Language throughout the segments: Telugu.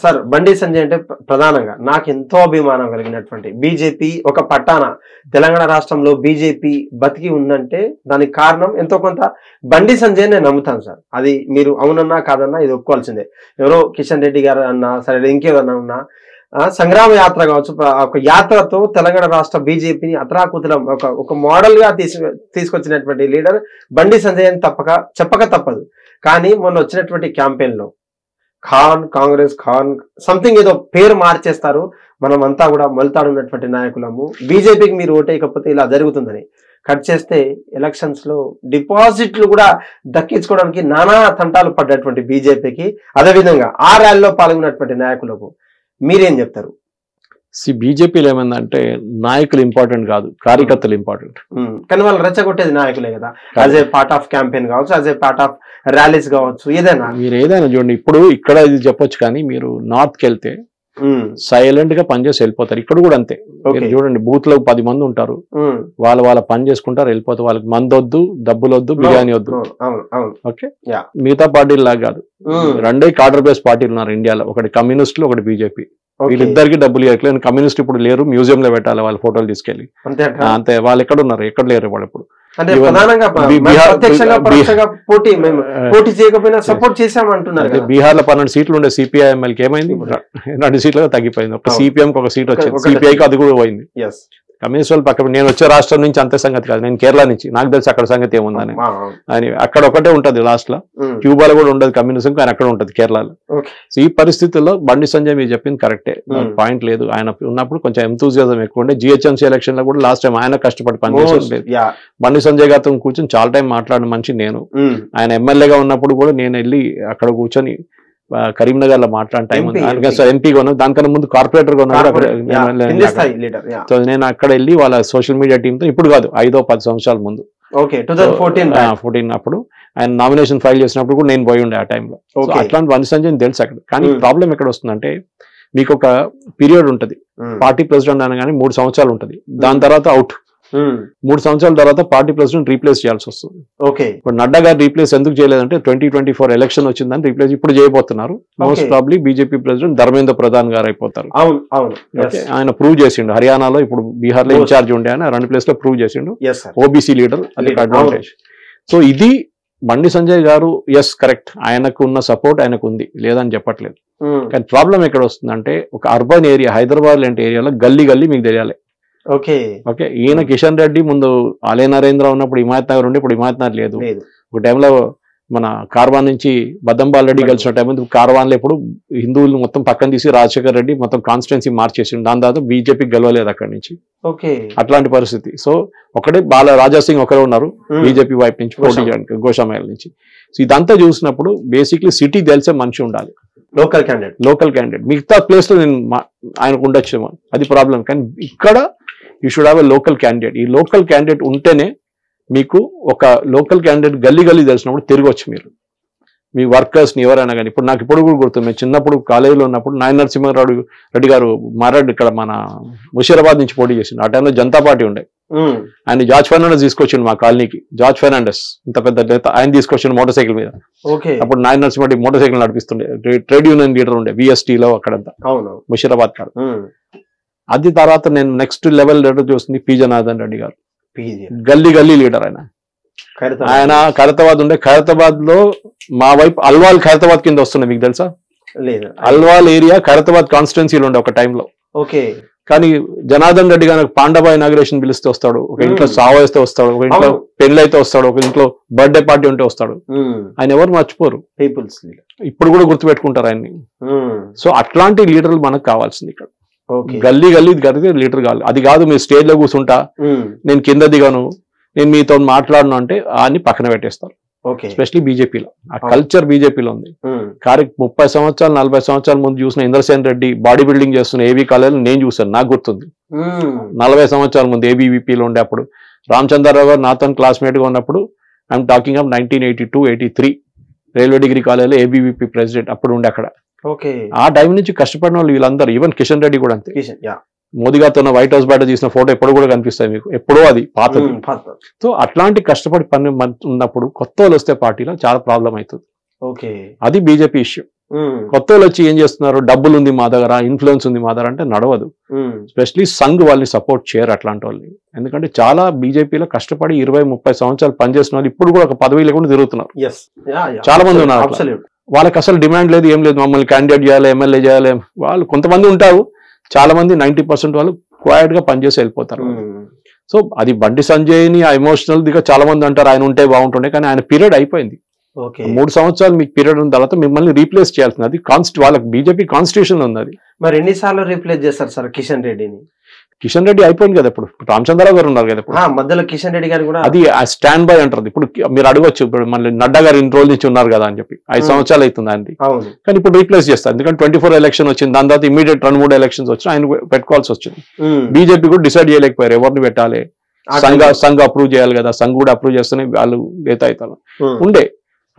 సార్ బండి సంజయ్ అంటే ప్రధానంగా నాకు ఎంతో అభిమానం కలిగినటువంటి బీజేపీ ఒక పట్టాన తెలంగాణ రాష్ట్రంలో బీజేపీ బతికి ఉందంటే దానికి కారణం ఎంతో కొంత బండి సంజయ్ నేను నమ్ముతాను సార్. అది మీరు అవునన్నా కాదన్నా ఇది ఒప్పుకోవాల్సిందే. ఎవరో కిషన్ రెడ్డి గారు అన్నా సరే ఇంకేదన్నా ఉన్నా సంగ్రామ యాత్ర కావచ్చు, ఒక యాత్రతో తెలంగాణ రాష్ట్ర బీజేపీని అతరాకుతలం ఒక మోడల్ గా తీసుకొచ్చినటువంటి లీడర్ బండి సంజయ్ అని చెప్పక తప్పదు. కానీ మొన్న వచ్చినటువంటి క్యాంపెయిన్ లో కాంగ్రెస్ సంథింగ్ ఏదో పేరు మార్చేస్తారు, మనం అంతా కూడా మొలతాడున్నటువంటి నాయకులము, బీజేపీకి మీరు ఓటేయకపోతే ఇలా జరుగుతుందని. కట్ చేస్తే ఎలక్షన్స్ లో డిపాజిట్లు కూడా దక్కించుకోవడానికి నానా తంటాలు పడ్డటువంటి బీజేపీకి, అదేవిధంగా ఆ ర్యాలీలో పాల్గొన్నటువంటి నాయకులకు మీరేం చెప్తారు? బీజేపీలో ఏమైందంటే నాయకులు ఇంపార్టెంట్ కాదు, కార్యకర్తలు ఇంపార్టెంట్. కానీ వాళ్ళు రెచ్చగొట్టేది నాయకులే కదా, as a part of campaign కావచ్చు, as a part of rallies కావచ్చు, ఏదైనా మీరు ఏదైనా చూడండి. ఇప్పుడు ఇక్కడ ఇది చెప్పొచ్చు, కానీ మీరు నార్త్కి వెళ్తే సైలెంట్ గా పనిచేసి వెళ్ళిపోతారు. ఇక్కడ కూడా అంతే. చూడండి, బూత్ లో 10 మంది ఉంటారు, వాళ్ళ పని చేసుకుంటారు, వెళ్ళిపోతారు. వాళ్ళకి మందొద్దు, డబ్బులొద్దు, బిర్యానీ వద్దు. ఓకే, మిగతా పార్టీలు లాగా కాదు. రెండే కార్డర్ బేస్ పార్టీలు ఉన్నారు ఇండియాలో, ఒకటి కమ్యూనిస్టులు, ఒకటి బీజేపీ. వీళ్ళిద్దరికి డబ్బులు ఇవ్వట్లేదు. కమ్యూనిస్ట్ ఇప్పుడు లేరు, మ్యూజియం లో పెట్టాలి వాళ్ళ ఫోటోలు తీసుకెళ్లి. అంతే, వాళ్ళు ఎక్కడ ఉన్నారు, ఎక్కడ లేరు వాళ్ళు. ఇప్పుడు బీహార్ లో 12 సీట్లు ఉండే సిపిఐ ఎమ్మెల్యేకి ఏమైంది? 2 సీట్లుగా తగ్గిపోయింది. ఒక సిపిఎం కి ఒక సీట్ వచ్చింది, సిపిఐకి అది కూడా పోయింది. కమ్యూనిస్ట్ వాళ్ళు పక్కన. నేను వచ్చే రాష్ట్రం నుంచి అంతే సంగతి కాదు, నేను కేరళ నుంచి, నాకు తెలిసి అక్కడ సంగతి ఏముందని. అని అక్కడ ఒకటే ఉంటది లాస్ట్ లో. క్యూబాలో కూడా ఉండదు కమ్యూనిజం, కానీ అక్కడ ఉంటది కేరళలో. ఈ పరిస్థితుల్లో బండి సంజయ్ మీరు చెప్పింది కరెక్టే, పాయింట్ లేదు. ఆయన ఉన్నప్పుడు కొంచెం ఎంతూజియాజం ఎక్కువ ఉండే. జిహెచ్ఎంసీ ఎలక్షన్ లో కూడా లాస్ట్ టైం ఆయన కష్టపడి పనిచేసేది లేదు. బండి సంజయ్ గారితో కూర్చొని చాలా టైం మాట్లాడిన మనిషి నేను. ఆయన ఎమ్మెల్యేగా ఉన్నప్పుడు కూడా నేను వెళ్ళి అక్కడ కూర్చొని కరీంనగర్ లో మాట్లాడిన టైం ఉంది. ఎంపీగా ఉన్నా, దానికన్నా ముందు కార్పొరేటర్ గా ఉన్నా. సో నేను అక్కడ వెళ్ళి వాళ్ళ సోషల్ మీడియా టీమ్ తో, ఇప్పుడు కాదు 5-10 సంవత్సరాల ముందు, 2014 అప్పుడు ఆయన నామినేషన్ ఫైల్ చేసినప్పుడు కూడా నేను పోయి ఉండే ఆ టైంలో. అట్లాంటి బండి సంజయ్ తెలుసు అక్కడ. కానీ ప్రాబ్లం ఎక్కడ వస్తుందంటే, మీకు ఒక పీరియడ్ ఉంటది, పార్టీ ప్రెసిడెంట్ అనగానే 3 సంవత్సరాలు ఉంటది, దాని తర్వాత అవుట్. 3 సంవత్సరాల తర్వాత పార్టీ ప్రెసిడెంట్ రీప్లేస్ చేయాల్సి వస్తుంది. ఇప్పుడు నడ్డా గారు రీప్లేస్ ఎందుకు చేయలేదంటే 2024 ఎలక్షన్ వచ్చిందని రీప్లేస్ ఇప్పుడు చేయబోతున్నారు. Most probably BJP president Dharmendra Pradhan గారు అయిపోతారు. ఆయన ప్రూవ్ చేసిండు. హర్యానాలో ఇప్పుడు బీహార్ లో ఇన్ఛార్జ్ ఉండే ఆయన 2 ప్లేస్ లో ప్రూవ్ చేసిండు. ఓబీసీ లీడర్, అది అడ్వాంటేజ్. సో ఇది బండి సంజయ్ గారు ఎస్ కరెక్ట్, ఆయనకు ఉన్న సపోర్ట్ ఆయనకు ఉంది, లేదని చెప్పట్లేదు. కానీ ప్రాబ్లం ఎక్కడ వస్తుందంటే, ఒక అర్బన్ ఏరియా, హైదరాబాద్ లాంటి ఏరియాలో గల్లీ మీకు తెలియాలి. ఓకే, ఈయన కిషన్ రెడ్డి ముందు ఆలయ నరేంద్ర ఉన్నప్పుడు హిమాయత్ నగర్ ఉండి, ఇప్పుడు హిమాయత్ నగర్ లేదు. ఒక టైంలో మన కార్వాన్ నుంచి బద్దంబాల్ రెడ్డి కలిసిన టైం కార్వాన్ లో ఇప్పుడు హిందువులు మొత్తం పక్కన తీసి రాజశేఖర్ రెడ్డి మొత్తం కాన్స్టిట్యున్సీ మార్చేసిండు. దాని తర్వాత బీజేపీకి గెలవలేదు అక్కడి నుంచి. అట్లాంటి పరిస్థితి. సో ఒకటే రాజా సింగ్ ఒకరే ఉన్నారు బీజేపీ వైపు నుంచి పోటీ చేయడానికి, గోషామహల్ నుంచి. సో ఇదంతా చూసినప్పుడు బేసిక్లీ సిటీ తెలిసే మనిషి ఉండాలి, లోకల్ క్యాండిడేట్. మిగతా ప్లేస్ లో నేను ఆయనకు ఉండొచ్చేమో, అది ప్రాబ్లం. కానీ ఇక్కడ you should have a local candidate. ఈ లోకల్ క్యాండిడేట్ ఉంటేనే మీకు ఒక లోకల్ క్యాండిడేట్ గల్లీ తెలిసినప్పుడు తిరగొచ్చు మీరు మీ వర్కర్స్ ని ఎవరైనా కానీ. ఇప్పుడు నాకు ఇప్పుడు కూడా గుర్తుంది, మేము చిన్నప్పుడు కాలేజీలో ఉన్నప్పుడు నాయన నరసింహారావు రెడ్డి గారు మారాడు ఇక్కడ మన ముషీరాబాద్ నుంచి పోటీ చేసిండు. ఆ టైంలో జనతా పార్టీ ఉండే. ఆయన జార్జ్ ఫెర్నాండెస్ తీసుకొచ్చిండు మా కాలనీకి. జార్జ్ ఫెర్నాండెస్ ఇంత పెద్ద నేత, ఆయన తీసుకొచ్చిండు మోటార్ సైకిల్ మీద. అప్పుడు నాయన నరసింహారెడ్డి మోటార్ సైకిల్ నడిపిస్తుండే. ట్రేడ్ యూనియన్ లీడర్ ఉండే విఎస్టీలో అక్కడంతా ముషీరాబాద్ కాదు. అది తర్వాత నేను నెక్స్ట్ లెవెల్ లీడర్ చూస్తుంది పి జనార్దన్ రెడ్డి గారు, గల్లీ లీడర్. ఆయన ఖైరతాబాద్ ఉండే. ఖైరతాబాద్ లో మా వైపు అల్వాల్ ఖైరతాబాద్ కింద వస్తున్నాయి, మీకు తెలుసా? అల్వాల్ ఏరియా ఖైరతాబాద్ కాన్స్టిట్యున్సీలో ఉండే ఒక టైంలో. కానీ జనార్దన్ రెడ్డి గారు పాండవ ఇనాగ్రేషన్ పిలిస్తే వస్తాడు, ఒక ఇంట్లో సావు వేస్తే వస్తాడు, ఒక ఇంట్లో పెళ్లి అయితే వస్తాడు, ఒక ఇంట్లో బర్త్డే పార్టీ ఉంటే వస్తాడు. ఆయన ఎవరు మర్చిపోరు, ఇప్పుడు కూడా గుర్తుపెట్టుకుంటారు ఆయన్ని. సో అట్లాంటి లీడర్లు మనకు కావాల్సింది ఇక్కడ. గల్లీ గడితే లీడర్ కావాలి. అది కాదు మీరు స్టేజ్ లో కూర్చుంటా, నేను కింద దిగాను, నేను మీతో మాట్లాడను అంటే అని పక్కన పెట్టేస్తారు. ఎస్పెషలీ బీజేపీలో ఆ కల్చర్ బీజేపీలో ఉంది. 30 సంవత్సరాలు 40 సంవత్సరాల ముందు చూసిన ఇంద్రసేన్ రెడ్డి బాడీ బిల్డింగ్ చేస్తున్న ఏవీ కాలేజీలో నేను చూసాను, నాకు గుర్తుంది. 40 సంవత్సరాల ముందు ఏబీవీపీలో ఉండే అప్పుడు రామచంద్రరావు గారు నాతో క్లాస్మేట్ గా ఉన్నప్పుడు, I'm talking of 1982-83, railway degree కాలేజీలో ఏబీవీపీ ప్రెసిడెంట్ అప్పుడు ఉండే అక్కడ. ఆ టైం నుంచి కష్టపడిన వాళ్ళు వీళ్ళందరూ, ఈవెన్ కిషన్ రెడ్డి కూడా అంతే. మోదీ గారితో వైట్ హౌస్ బయట తీసిన ఫోటో ఎప్పుడు కూడా కనిపిస్తాయి మీకు, ఎప్పుడో అది పాతది. సో అట్లాంటి కష్టపడి పని ఉన్నప్పుడు కొత్త వాళ్ళు వస్తే పార్టీలో చాలా ప్రాబ్లం అవుతుంది. అది బీజేపీ ఇష్యూ. కొత్త వాళ్ళు వచ్చి ఏం చేస్తున్నారు, డబ్బులు ఉంది మా దగ్గర, ఇన్ఫ్లుయెన్స్ ఉంది మా దగ్గర అంటే నడవదు. స్పెషలీ సంఘ్ వాళ్ళని సపోర్ట్ చేయరు అట్లాంటి వాళ్ళని. ఎందుకంటే చాలా బీజేపీలో కష్టపడి 20-30 సంవత్సరాలు పనిచేసిన వాళ్ళు ఇప్పుడు కూడా ఒక పదవి లేకుండా తిరుగుతున్నారు. చాలా మంది ఉన్నారు. వాళ్ళకి అసలు డిమాండ్ లేదు, ఏం లేదు, మమ్మల్ని క్యాండిడేట్ చేయాలి, ఎమ్మెల్యే చేయాలి. వాళ్ళు కొంతమంది ఉంటారు, చాలా మంది 90% వాళ్ళు క్వైట్ గా పనిచేసి వెళ్ళిపోతారు. సో అది బండి సంజయ్ని ఆ ఎమోషనల్ దిగా చాలా మంది అంటారు ఆయన ఉంటే బాగుంటుండే, కానీ ఆయన పీరియడ్ అయిపోయింది. 3 సంవత్సరాలు మీకు పీరియడ్ ఉన్న తర్వాత మిమ్మల్ని రీప్లేస్ చేయాల్సింది. అది వాళ్ళకి బీజేపీ కాన్స్టిట్యూషన్ ఉంది. అది మరి ఎన్నిసార్లు రీప్లేస్ చేస్తారు సార్ కిషన్ రెడ్డిని? కిషన్ రెడ్డి అయిపోయింది కదా, ఇప్పుడు రామచంద్రరావు గారు ఉన్నారు కదా, ఇప్పుడు మధ్యలో కిషన్ రెడ్డి గారు కూడా అది స్టాండ్ బై అంటారు. ఇప్పుడు మీరు అడగొచ్చు, ఇప్పుడు మళ్ళీ నడ్డా గారు ఇన్ని రోజుల నుంచి ఉన్నారు కదా అని చెప్పి 5 సంవత్సరాలు అవుతుంది ఆయనది, కానీ ఇప్పుడు రీప్లేస్ చేస్తారు. ఎందుకంటే 24 ఎలక్షన్ వచ్చింది, దాని తర్వాత ఇమీడియట్ 2-3 ఎలక్షన్స్ వచ్చి ఆయన పెట్టుకోవాల్సి వచ్చింది. బీజేపీ కూడా డిసైడ్ చేయలేకపోయారు ఎవరిని పెట్టాలి. సంఘ అప్రూవ్ చేయాలి కదా, సంఘ కూడా అప్రూవ్ చేస్తేనే వాళ్ళు నేత అవుతారు ఉండే,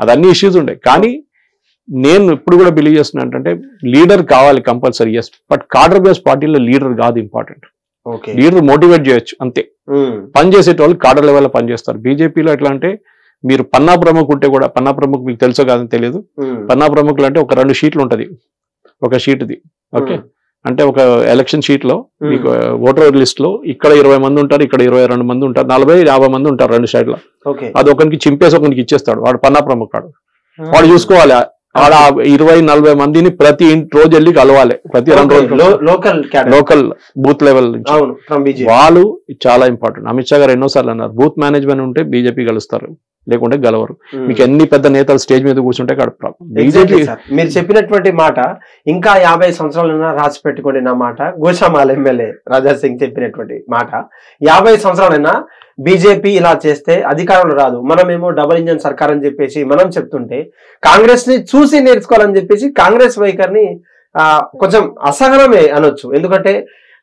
అదన్నీ ఇష్యూస్ ఉండే. కానీ నేను ఇప్పుడు కూడా బిలీవ్ చేస్తున్నా అంటే లీడర్ కావాలి compulsory, yes, but cadre base పార్టీలో లీడర్ కాదు ఇంపార్టెంట్. లీడర్ మోటివేట్ చేయొచ్చు అంతే. పనిచేసేటోళ్ళు కాడర్ లెవెల్లో పనిచేస్తారు. బీజేపీలో ఎట్లా అంటే మీరు పన్నా ప్రముఖ్ ఉంటే కూడా, పన్నా ప్రముఖ్ మీకు తెలుసో కాదని తెలియదు, పన్నా ప్రముఖులు అంటే ఒక 2 షీట్లు ఉంటది ఒక షీట్ది. ఓకే, అంటే ఒక ఎలక్షన్ షీట్ లో మీకు ఓటర్ లిస్ట్ లో ఇక్కడ 20 మంది ఉంటారు, ఇక్కడ 22 మంది ఉంటారు, 40-50 మంది ఉంటారు 2 సైడ్ల. అది ఒకరికి చింపేసి ఒకరికి ఇచ్చేస్తాడు, వాడు పన్నా ప్రముఖ్ వాడు చూసుకోవాలి. ఆడ 20-40 మందిని ప్రతి రోజు వెళ్ళి కలవాలి, ప్రతి 2 రోజులు లోకల్ బూత్ లెవెల్ నుంచి. వాళ్ళు చాలా ఇంపార్టెంట్. అమిత్ షా గారు ఎన్నోసార్లు అన్నారు, బూత్ మేనేజ్మెంట్ ఉంటే బీజేపీ గెలుస్తారు, లేకుంటే గెలవరు. మీకు ఎన్ని పెద్ద నేతలు స్టేజ్ మీద కూర్చుంటే బీజేపీ. మీరు చెప్పినటువంటి మాట ఇంకా 50 సంవత్సరాలైనా రాసి పెట్టుకోండి నా మాట. గోషామాల్ ఎమ్మెల్యే రాజా సింగ్ చెప్పినటువంటి మాట, 50 సంవత్సరాలైనా బీజేపీ ఇలా చేస్తే అధికారంలో రాదు, మనమేమో డబుల్ ఇంజన్ సర్కార్ అని చెప్పేసి మనం చెప్తుంటే కాంగ్రెస్ ని చూసి నేర్చుకోవాలని చెప్పేసి కాంగ్రెస్ వైఖరిని కొంచెం అసహనమే అనొచ్చు. ఎందుకంటే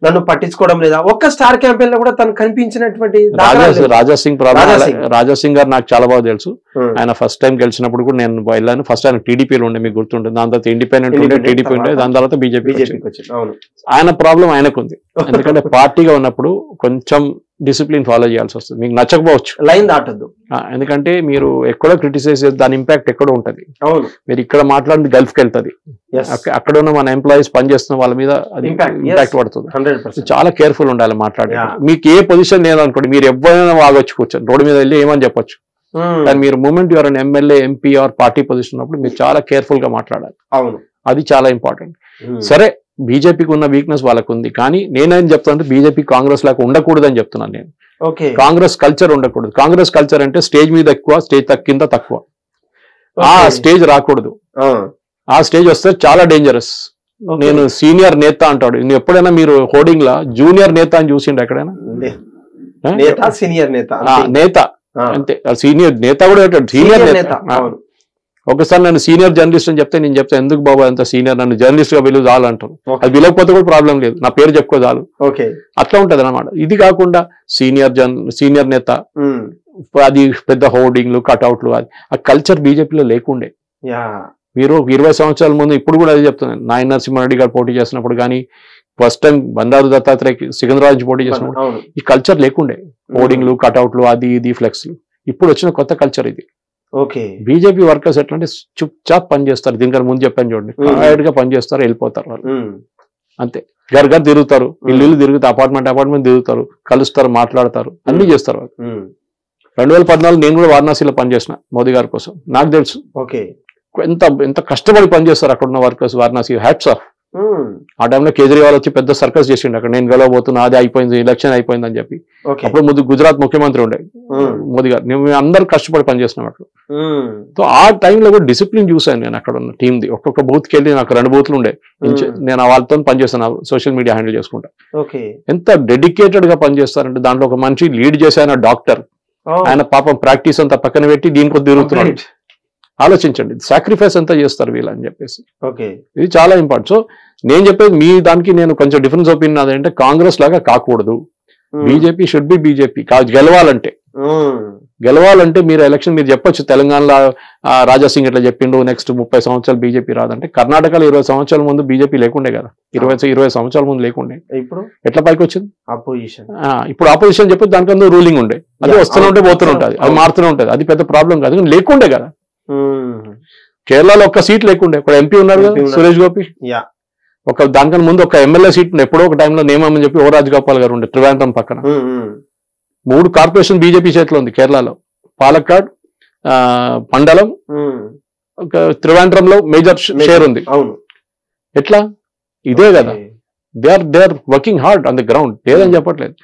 నన్ను పట్టించుకోవడం లేదా, ఒక్క స్టార్ క్యాంపెయిన్ లో కూడా తను కనిపించినటువంటి రాజా సింగ్ గారు నాకు చాలా బాగా తెలుసు. ఆయన ఫస్ట్ టైం గెలిచినప్పుడు కూడా నేను వెళ్ళాను. ఫస్ట్ ఆయన టీడీపీలో ఉండే, మీకు గుర్తుంటుంది. దాని తర్వాత ఇండిపెండెంట్ ఉండే, టీడీపీ ఉండే, దాని తర్వాత బీజేపీ. ఆయన ప్రాబ్లం ఆయనకు ఉంది. ఎందుకంటే పార్టీగా ఉన్నప్పుడు కొంచెం డిసిప్లిన్ ఫాలో చేయాల్సి వస్తుంది. మీకు నచ్చకపోవచ్చు, లైన్ దాటద్దు. ఎందుకంటే మీరు ఎక్కడో క్రిటిసైజ్ చేస్తే దాని ఇంపాక్ట్ ఎక్కడో ఉంటది. మీరు ఇక్కడ మాట్లాడింది గల్ఫ్కి వెళ్తుంది, అక్కడ ఉన్న మన ఎంప్లాయీస్ పనిచేస్తున్న వాళ్ళ మీద అది ఇంపాక్ట్ పడుతుంది. చాలా కేర్ఫుల్ ఉండాలి మాట్లాడే. మీకు ఏ పొజిషన్ లేదనుకోండి, మీరు ఎవరైనా వాగొచ్చు, కూర్చొని రోడ్డు మీద వెళ్ళి ఏమని చెప్పొచ్చు. కానీ మీరు moment you're an MLA, MP or party position ఉన్నప్పుడు మీరు చాలా కేర్ఫుల్ గా మాట్లాడాలి. అది చాలా ఇంపార్టెంట్. సరే, బీజేపీకి ఉన్న వీక్నెస్ వాళ్ళకు ఉంది, కానీ నేనేం చెప్తానంటే బీజేపీ కాంగ్రెస్ లాగా ఉండకూడదు అని చెప్తున్నాను నేను. కాంగ్రెస్ కల్చర్ ఉండకూడదు. కాంగ్రెస్ కల్చర్ అంటే స్టేజ్ మీద ఎక్కువ, స్టేజ్ కింద తక్కువ. ఆ స్టేజ్ రాకూడదు. ఆ స్టేజ్ వస్తే చాలా డేంజరస్. నేను సీనియర్ నేత అంటాడు. ఎప్పుడైనా మీరు హోర్డింగ్ లా జూనియర్ నేత అని చూసిండు ఎక్కడైనా? సీనియర్ నేత అంతే. సీనియర్ నేత కూడా సీనియర్ నేత. ఒకసారి నన్ను సీనియర్ జర్నలిస్ట్ అని చెప్తే నేను చెప్తాను, ఎందుకు బాబు అంత సీనియర్, నన్ను జర్నలిస్ట్ గా పిలువు చాలు అంటారు. అది పిలవకపోతే కూడా ప్రాబ్లం లేదు, నా పేరు చెప్పుకో చాలు. అట్లా ఉంటది అనమాట. ఇది కాకుండా సీనియర్ నేత, అది పెద్ద హోర్డింగ్లు, కట్అవుట్లు, అది ఆ కల్చర్ బీజేపీలో లేకుండే. మీరు 20 సంవత్సరాల ముందు, ఇప్పుడు కూడా అదే చెప్తున్నాను, నాయన నరసింహారెడ్డి గారు పోటీ చేసినప్పుడు కానీ, ఫస్ట్ టైం బండారు దత్తాత్రేయ సికింద్రాబాద్ పోటీ చేసినప్పుడు ఈ కల్చర్ లేకుండే. హోర్డింగ్లు, కట్అవుట్లు, అది ఇది ఫ్లెక్స్లు. ఇప్పుడు వచ్చిన కొత్త కల్చర్ ఇది. బీజేపీ వర్కర్స్ ఎట్లా అంటే చుప్ పనిచేస్తారు. దీనికన్నా ముందు చెప్పాను చూడండి, క్వైట్ గా పనిచేస్తారు, వెళ్ళిపోతారు వాళ్ళు అంతే. గర్ తిరుగుతారు, ఇల్లు తిరుగుతారు, అపార్ట్మెంట్ తిరుగుతారు, కలుస్తారు, మాట్లాడతారు, అన్ని చేస్తారు వాళ్ళు. 2014 నేను కూడా వారణాసిలో పనిచేసిన మోదీ గారి కోసం, నాకు తెలుసు ఎంత కష్టపడి పనిచేస్తారు అక్కడ ఉన్న వర్కర్స్. Varanasi hats off. ఆ టైంలో కేజ్రీవాల్ వచ్చి పెద్ద సర్కస్ చేసిండు అక్కడ, నేను గెలవబోతున్నా, అది అయిపోయింది, ఎలక్షన్ అయిపోయింది అని చెప్పి. అప్పుడు ముందు గుజరాత్ ముఖ్యమంత్రి ఉండే మోదీ గారు. మేము అందరూ కష్టపడి పనిచేస్తున్నాం అక్కడ. సో ఆ టైంలో కూడా డిసిప్లిన్ చూసాను నేను అక్కడ ఉన్న టీంది. ఒక్కొక్క బూత్కి వెళ్ళి నాకు 2 బూత్లు ఉండే, నేను వాళ్ళతో పనిచేస్తాను, సోషల్ మీడియా హ్యాండిల్ చేసుకుంటా. ఎంత డెడికేటెడ్ గా పనిచేస్తారంటే, దాంట్లో ఒక మనిషి లీడ్ చేసే ఆయన డాక్టర్, ఆయన పాపం ప్రాక్టీస్ అంతా పక్కన పెట్టి దీనికి తిరుగుతున్నాడు. ఆలోచించండి, సాక్రిఫైస్ అంతా చేస్తారు వీళ్ళు అని చెప్పేసి. ఇది చాలా ఇంపార్టెంట్. సో నేను చెప్పేది మీ దానికి నేను కొంచెం డిఫరెన్స్ ఒపీనియన్ అదేంటే, కాంగ్రెస్ లాగా కాకూడదు. BJP should be BJP. గెలవాలంటే మీరు ఎలక్షన్ మీరు చెప్పొచ్చు, తెలంగాణలో రాజా సింగ్ ఎట్లా చెప్పిండు, నెక్స్ట్ 30 సంవత్సరాలు బీజేపీ రాదంటే. కర్ణాటకలో 20 సంవత్సరాల ముందు బీజేపీ లేకుండే కదా, 20 సంవత్సరాల ముందు లేకుండే. ఇప్పుడు ఎట్లా పైకి వచ్చింది అపోజిషన్? ఇప్పుడు అపోజిషన్ చెప్పి దానికన్నా రూలింగ్ ఉండే, అది వస్తూనే ఉంటే పోతూనే ఉంటుంది, అది మారుతూనే ఉంటుంది, అది పెద్ద ప్రాబ్లం కాదు, లేకుండే కదా. కేరళలో ఒక్క సీట్ లేకుండే, ఒక ఎంపీ ఉన్నారు కదా సురేష్ గోపి, ఒక దానికన్నా ముందు ఒక ఎమ్మెల్యే సీట్ ఎప్పుడో ఒక టైంలో నియమని చెప్పి ఓ రాజగోపాల్ గారు ఉండే త్రివేంద్రం పక్కన. 3 కార్పొరేషన్ బీజేపీ చేతిలో ఉంది కేరళలో, పాలక్కాడ్, మండలం, త్రివేంద్రంలో మేజర్ షేర్ ఉంది. ఎట్లా? ఇదే కదా, they are working hard on the ground, లేదని చెప్పట్లేదు.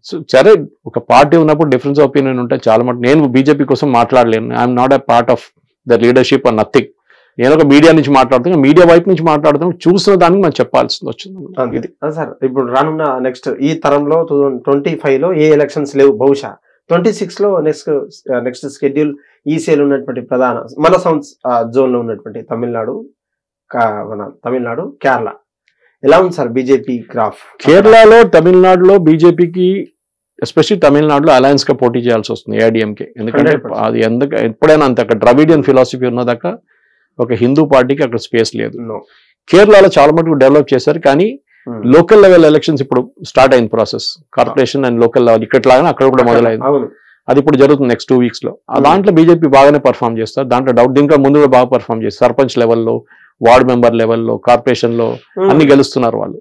సో సరే, ఒక పార్టీ ఉన్నప్పుడు డిఫరెన్స్ ఒపీనియన్ ఉంటే చాలా మటు. నేను బీజేపీ కోసం మాట్లాడలేను, I'm not a part of the leadership or nothing. నేను ఒక మీడియా నుంచి మాట్లాడుతాను, మీడియా వైపు నుంచి మాట్లాడుతాను, చూసిన దానికి మనం చెప్పాల్సింది వచ్చింది. సార్ ఇప్పుడు రానున్న నెక్స్ట్ ఈ తరంలో 2025లో ఏ ఎలక్షన్స్ లేవు, బహుశా 2026లో నెక్స్ట్ షెడ్యూల్ ఈసీఎల్ ఉన్నటువంటి ప్రధాన మన సౌత్ జోన్ లో ఉన్నటువంటి తమిళనాడు, కేరళ ఎలా ఉంది సార్ బీజేపీ గ్రాఫ్? కేరళలో, తమిళనాడులో బీజేపీకి ఎస్పెషల్లీ తమిళనాడులో అలయన్స్ గా పోటీ చేయాల్సి వస్తుంది ఏఐడిఎంకే. ఎందుకంటే అది ఎప్పుడైనా అంతే, అక్కడ ద్రవిడియన్ ఫిలాసఫీ ఉన్నదాకా ఒక హిందూ పార్టీకి అక్కడ స్పేస్ లేదు. కేరళలో చాలా మటుకు డెవలప్ చేశారు, కానీ లోకల్ లెవెల్ ఎలక్షన్స్ ఇప్పుడు స్టార్ట్ అయింది process. Corporation and local level ఇక్కడ లాగానే అక్కడ కూడా మొదలైంది. అది ఇప్పుడు జరుగుతుంది నెక్స్ట్ 2 weeks లో. దాంట్లో బీజేపీ బాగానే పర్ఫామ్ చేస్తారు, దాంట్లో డౌట్. దీంట్లో ముందు కూడా బాగా పర్ఫామ్ చేస్తారు. సర్పంచ్ లెవెల్లో, వార్డ్ మెంబర్ లెవెల్లో, కార్పొరేషన్ లో అన్ని గెలుస్తున్నారు వాళ్ళు,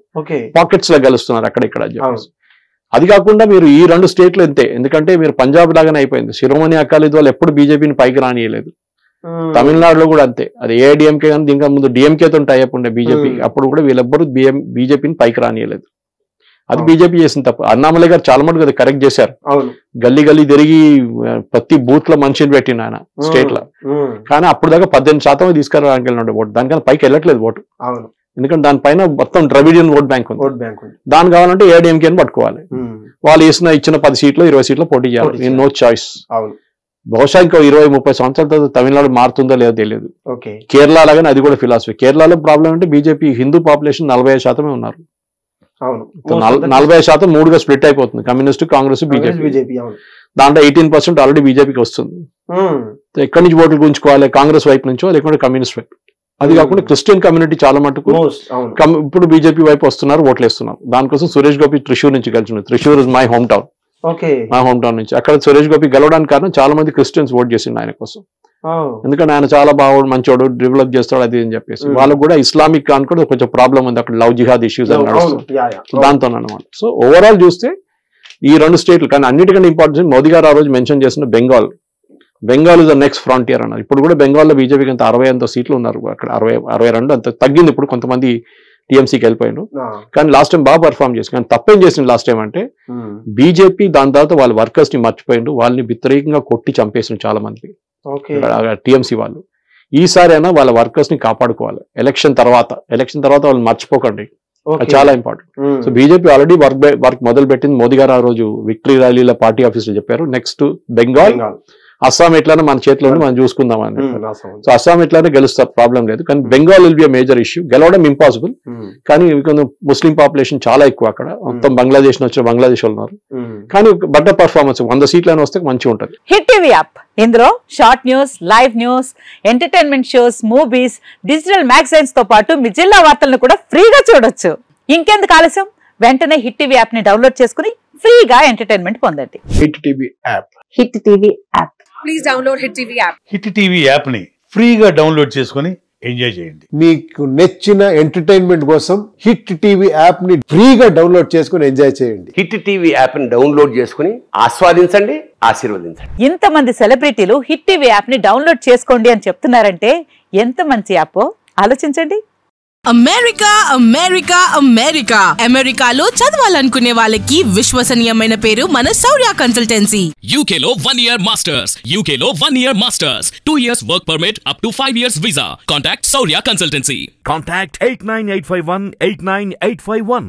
పాకెట్స్ లో గెలుస్తున్నారు అక్కడ ఇక్కడ. అది కాకుండా మీరు ఈ 2 స్టేట్లు అంతే, ఎందుకంటే మీరు పంజాబ్ లాగానే అయిపోయింది. శిరోమణి అకాలీదళ్ వాళ్ళు ఎప్పుడు బీజేపీని పైకి రానియలేదు. తమిళనాడులో కూడా అంతే, అది ఏఐడిఎంకే కానీ దీనికి ముందు డిఎంకేతో టైప్ ఉండే బీజేపీ, అప్పుడు కూడా వీళ్ళెవ్వరూ బీజేపీని పైకి రానియలేదు. అది బీజేపీ చేసిన తప్ప. అన్నామలై గారు చాలా మటుకు అది కరెక్ట్ చేశారు. గల్లీ గల్లీ తిరిగి ప్రతి బూత్ లో మనిషిని పెట్టిన ఆయన స్టేట్ లో, కానీ అప్పుడు దాకా 18% తీసుకురావడానికి వెళ్ళిన ఓటు, దానికన్నా పైకి వెళ్ళట్లేదు ఓటు. ఎందుకంటే దానిపైన మొత్తం ద్రవిడియన్ ఓట్ బ్యాంక్ ఉంది. దాని కావాలంటే ఏఐడిఎంకే అని పట్టుకోవాలి. వాళ్ళు ఇచ్చిన 10 సీట్లు 20 సీట్లు పోటీ చేయాలి, నో చాయిస్. బహుశా ఇంకా 20-30 సంవత్సరాల తర్వాత తమిళనాడు మారుతుందో లేదో తెలియదు. కేరళ లాగానే అది కూడా ఫిలాసఫీ. కేరళలో ప్రాబ్లం అంటే బీజేపీ హిందూ పాపులేషన్ 45% ఉన్నారు. 40% 3గా స్ప్లిట్ అయిపోతుంది, కమ్యూనిస్ట్, కాంగ్రెస్, బీజేపీ. దాంట్లో 18% ఆల్రెడీ బీజేపీకి వస్తుంది. ఎక్కడి నుంచి ఓట్లు గుంజుకోవాలి, కాంగ్రెస్ వైపు నుంచో లేకుంటే కమ్యూనిస్ట్ వైపు. అది కాకుండా క్రిస్టియన్ కమ్యూనిటీ చాలా మటుకు ఇప్పుడు బీజేపీ వైపు వస్తున్నారు, ఓట్లు వేస్తున్నారు. దానికోసం సురేష్ గోపి త్రిశూర్ నుంచి గెలిచినారు. Thrissur is my home town, మా హోమ్ టౌన్ నుంచి. అక్కడ సురేష్ గోపి గెలవడానికి కారణం చాలా మంది క్రిస్టియన్స్ ఓట్ చేసిండు ఆయన కోసం. ఎందుకంటే ఆయన చాలా బాగా మంచోడు, డెవలప్ చేస్తాడు అది అని చెప్పేసి. వాళ్ళకు కూడా ఇస్లామిక్ అని కూడా కొంచెం ప్రాబ్లం ఉంది అక్కడ, లవ్ జిహాద్ ఇష్యూస్ అని నడుస్తుంది దాంతో అనమాట. సో ఓవరాల్ చూస్తే ఈ 2 స్టేట్లు, కానీ అన్నిటికంటే ఇంపార్టెంట్ మోదీ గారు ఆ రోజు మెన్షన్ చేసిన Bengal is the next frontier అన్నారు. ఇప్పుడు కూడా బెంగాల్లో బీజేపీకి అంత 60 సీట్లు ఉన్నారు, అక్కడ 62 అంత తగ్గింది. ఇప్పుడు కొంతమంది టీఎంసీకి వెళ్ళిపోయాడు, కానీ లాస్ట్ టైం బాగా పర్ఫామ్ చేసి. కానీ తప్పేం చేసింది లాస్ట్ టైం అంటే బీజేపీ దాని తర్వాత వాళ్ళ వర్కర్స్ ని మర్చిపోయిండు, వాళ్ళని వ్యతిరేకంగా కొట్టి చంపేసిండు చాలా మంది టీఎంసీ వాళ్ళు. ఈసారి అయినా వాళ్ళ వర్కర్స్ ని కాపాడుకోవాలి. ఎలక్షన్ తర్వాత వాళ్ళు మర్చిపోకండి, చాలా important. So BJP already work మొదలు పెట్టింది. మోదీ గారు ఆ రోజు విక్టరీ ర్యాలీలో పార్టీ ఆఫీస్ లో చెప్పారు, నెక్స్ట్ బెంగాల్, అస్సాం ఎట్లానే మన చేతిలోనే మనం చూసుకుందాం అని. సో అస్సాం ఎట్లానే గెలుస్తారు, ప్రాబ్లం లేదు. కానీ Bengal will be a major issue. గెలవడం ఇంపాసిబుల్, కానీ ముస్లిం పాపులేషన్ చాలా ఎక్కువ అక్కడ. మొత్తం బంగ్లాదేశ్ నుంచి బంగ్లాదేశ్ వాళ్ళు ఉన్నారు, కానీ బెటర్ పర్ఫార్మెన్స్ 100 సీట్లను వస్తే మంచిగా ఉంటుంది. హిట్ టీవీ యాప్, ఇందులో short news, live news, entertainment shows, movies, digital magazines తో పాటు మీ జిల్లా వార్తలను కూడా ఫ్రీగా చూడొచ్చు. ఇంకెందుకు ఆలస్యం, వెంటనే హిట్ టీవీ యాప్ ని డౌన్లోడ్ చేసుకుని ఫ్రీగా ఎంటర్టైన్మెంట్ పొందండి. Hit TV app. Hit TV app. Please download hit TV app. Hit TV app ని ఫ్రీగా డౌన్లోడ్ చేసుకుని ఎంజాయ్ చేయండి. మీకు నచ్చిన ఎంటర్టైన్మెంట్ కోసం హిట్ టీవీ యాప్ ని ఫ్రీగా డౌన్లోడ్ చేసుకుని ఎంజాయ్ చేయండి. హిట్ టీవీ యాప్ ని డౌన్లోడ్ చేసుకుని ఆస్వాదించండి, ఆశీర్వదించండి. ఇంతమంది సెలబ్రిటీలు హిట్ టీవీ యాప్ ని డౌన్లోడ్ చేసుకోండి అని చెప్తున్నారంటే ఎంత మంచి యాప్ ఆలోచించండి. అమెరికా అమెరికా అమెరికా అమెరికాలో చదవాలనుకునే వాళ్ళకి విశ్వసనీయమైన పేరు మన శౌర్య కన్సల్టెన్సీ. UK లో 1 year masters, UK లో 1 year masters, 2 years work permit up to 5 years visa. Contact Saurya Consultancy. Contact 89851 89851.